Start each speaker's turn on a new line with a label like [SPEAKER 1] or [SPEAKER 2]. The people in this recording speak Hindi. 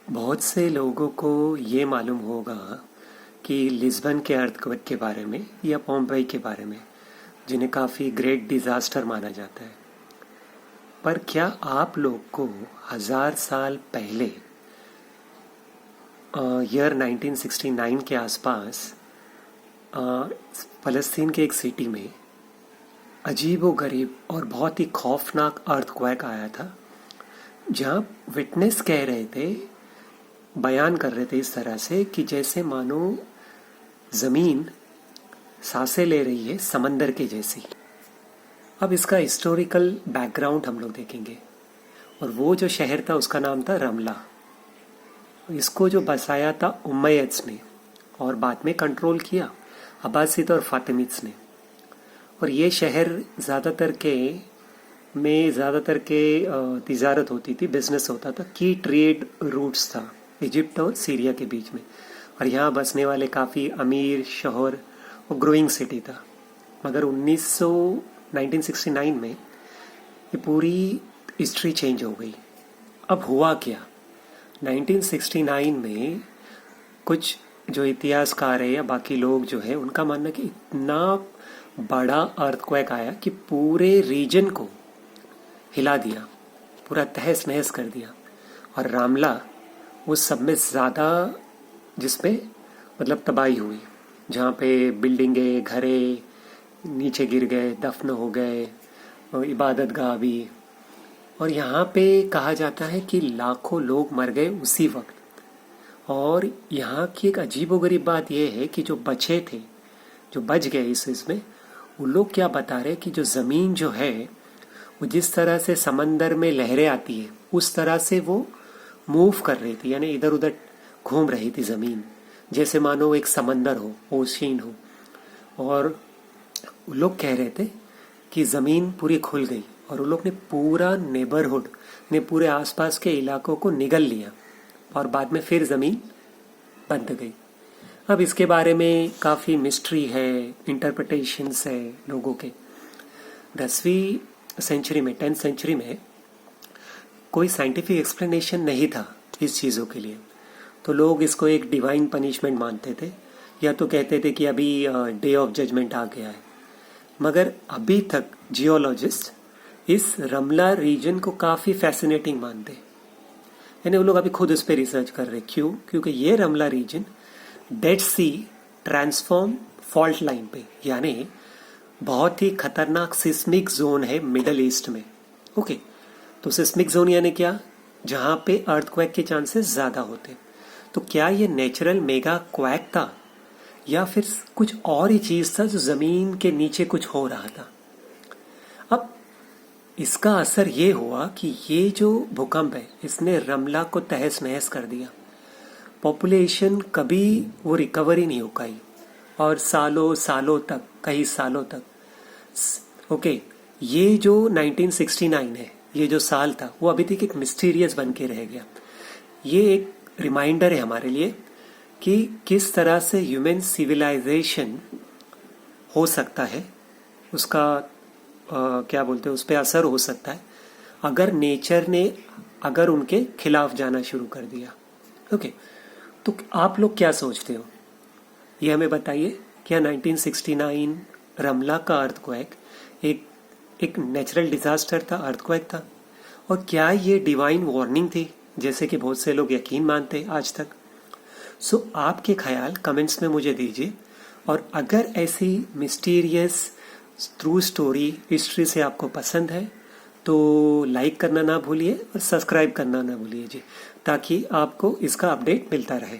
[SPEAKER 1] बहुत से लोगों को ये मालूम होगा कि लिस्बन के अर्थक्वेक के बारे में या पोम्पेई के बारे में, जिन्हें काफ़ी ग्रेट डिज़ास्टर माना जाता है। पर क्या आप लोग को 1000 साल पहले ईयर 1969 के आसपास फ़लस्तीन के एक सिटी में अजीब व गरीब और बहुत ही खौफनाक अर्थक्वेक आया था, जहाँ विटनेस कह रहे थे, बयान कर रहे थे इस तरह से कि जैसे मानो ज़मीन सांसें ले रही है समंदर के जैसी। अब इसका हिस्टोरिकल बैकग्राउंड हम लोग देखेंगे। और वो जो शहर था उसका नाम था रमला। इसको जो बसाया था उमैयद्स ने और बाद में कंट्रोल किया अब्बासिद और फातिमिद्स ने। और ये शहर ज़्यादातर के तिजारत होती थी, बिजनेस होता था, की ट्रेड रूट्स था इजिप्ट और सीरिया के बीच में। और यहाँ बसने वाले काफ़ी अमीर शहर और ग्रोइंग सिटी था। मगर 1969 में ये पूरी हिस्ट्री चेंज हो गई। अब हुआ क्या? 1969 में कुछ जो इतिहासकार है या बाकी लोग जो है उनका मानना कि इतना बड़ा अर्थक्वेक आया कि पूरे रीजन को हिला दिया, पूरा तहस नहस कर दिया। और रामला उस सब में ज़्यादा जिसमें मतलब तबाही हुई, जहाँ पे बिल्डिंगे घरे नीचे गिर गए, दफन हो गए, इबादत गाह भी। और यहाँ पे कहा जाता है कि लाखों लोग मर गए उसी वक्त। और यहाँ की एक अजीबोगरीब बात यह है कि जो बचे थे, जो बच गए इसमें, वो लोग क्या बता रहे कि जो ज़मीन जो है वो जिस तरह से समंदर में लहरें आती है उस तरह से वो मूव कर रही थी, यानी इधर उधर घूम रही थी ज़मीन, जैसे मानो एक समंदर हो, ओशियन हो। और लोग कह रहे थे कि ज़मीन पूरी खुल गई और उन लोग ने पूरा नेबरहुड ने पूरे आसपास के इलाकों को निगल लिया और बाद में फिर ज़मीन बंद गई। अब इसके बारे में काफ़ी मिस्ट्री है, इंटरप्रिटेशंस है लोगों के। 10वीं सेंचुरी में, 10th सेंचुरी में कोई साइंटिफिक एक्सप्लेनेशन नहीं था इस चीज़ों के लिए, तो लोग इसको एक डिवाइन पनिशमेंट मानते थे, या तो कहते थे कि अभी डे ऑफ जजमेंट आ गया है। मगर अभी तक जियोलॉजिस्ट इस रमला रीजन को काफ़ी फैसिनेटिंग मानते हैं, यानी वो लोग अभी खुद उस पर रिसर्च कर रहे। क्यों? क्योंकि ये रमला रीजन डेड सी ट्रांसफॉर्म फॉल्ट लाइन पे, यानी बहुत ही खतरनाक सिस्मिक जोन है मिडल ईस्ट में। ओके, तो सिस्मिक जोन यानी क्या? जहाँ पे अर्थक्वेक के चांसेस ज़्यादा होते। तो क्या ये नेचुरल मेगा क्वैक था या फिर कुछ और ही चीज़ था जो ज़मीन के नीचे कुछ हो रहा था? अब इसका असर ये हुआ कि ये जो भूकंप है इसने रमला को तहस नहस कर दिया। पॉपुलेशन कभी वो रिकवरी नहीं हो पाई और सालों सालों तक, कई सालों तक। ओके, ये जो 1969 है, ये जो साल था, वो अभी तक एक मिस्टीरियस बन के रह गया। ये एक रिमाइंडर है हमारे लिए कि किस तरह से ह्यूमन सिविलाइजेशन हो सकता है, उसका क्या बोलते हैं, उस पर असर हो सकता है अगर नेचर ने अगर उनके खिलाफ जाना शुरू कर दिया। ओके, तो आप लोग क्या सोचते हो, ये हमें बताइए। क्या 1969 रमला का अर्थक्वेक एक नेचुरल डिजास्टर था, अर्थक्वेक था? और क्या ये डिवाइन वार्निंग थी, जैसे कि बहुत से लोग यकीन मानते हैं आज तक? सो आपके ख्याल कमेंट्स में मुझे दीजिए। और अगर ऐसी मिस्टीरियस ट्रू स्टोरी हिस्ट्री से आपको पसंद है तो लाइक करना ना भूलिए और सब्सक्राइब करना ना भूलिए जी, ताकि आपको इसका अपडेट मिलता रहे।